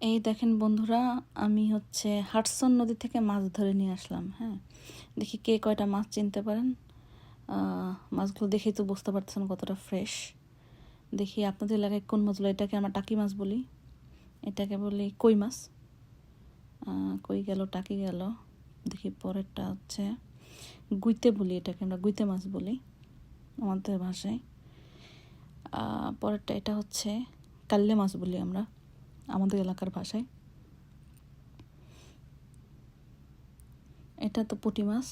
এই দেখেন বন্ধুরা, আমি হাডসন নদী থেকে মাছ ধরে নিয়ে আসলাম। হ্যাঁ, দেখি কে কয়টা মাছ চিনতে পারেন। মাছগুলো দেখেই তো বুঝতে পারতেছেন কতটা ফ্রেশ। দেখি আপনাদের এলাকায় কোন মাছগুলো। এটাকে আমরা টাকি মাছ বলি, এটাকে বলি কই মাছ। কই গেল, টাকি গেল। দেখি পরেরটা গুইতে বলি, এটাকে আমরা গুইতে মাছ বলি আমাদের ভাষায়। পরেরটা এটা কাল্লে মাছ বলি আমরা আমাদের এলাকার ভাষায়। এটা তো পুঁটি মাছ।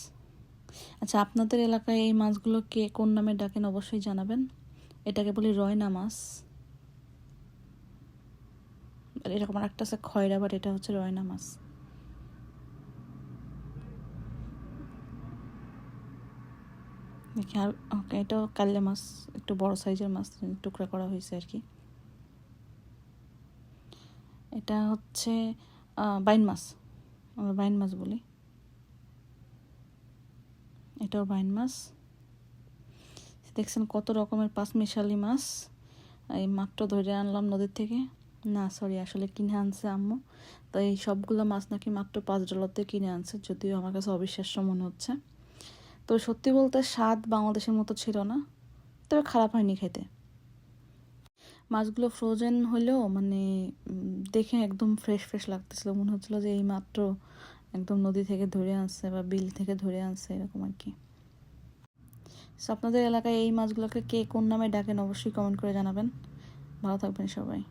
আচ্ছা, আপনাদের এলাকায় এই মাছগুলোকে কোন নামে ডাকেন অবশ্যই জানাবেন। এটাকে বলি রয়না মাছ। এরকম আর একটা আছে খয়রা, বাট এটা রয়না মাছ। দেখি আর ওকে, এটাও কাল্লে মাছ, একটু বড় সাইজের মাছ, টুকরা করা হয়েছে আর কি। এটা বাইন মাছ, আমরা বাইন মাছ বলি। এটাও বাইন মাছ। দেখছেন কত রকমের পাঁচ মিশালি মাছ। এই মাত্র ধরে আনলাম নদীর থেকে। না সরি, আসলে কিনে আনছে আম্মু। তো এই সবগুলো মাছ নাকি মাত্র $5 কিনে আনছে, যদিও আমার কাছে অবিশ্বাস্য মনে হচ্ছে। তো সত্যি বলতে স্বাদ বাংলাদেশের মতো ছিল না, তবে খারাপ হয়নি খেতে। মাছগুলো ফ্রোজেন হলেও দেখে একদম ফ্রেশ ফ্রেশ লাগতেছিল, মনে হচ্ছিলো যে এই মাত্র একদম নদী থেকে ধরে আনছে বা বিল থেকে ধরে আনছে, এরকম আর কি। সো আপনাদের এলাকায় এই মাছগুলোকে কে কোন নামে ডাকেন অবশ্যই কমেন্ট করে জানাবেন। ভালো থাকবেন সবাই।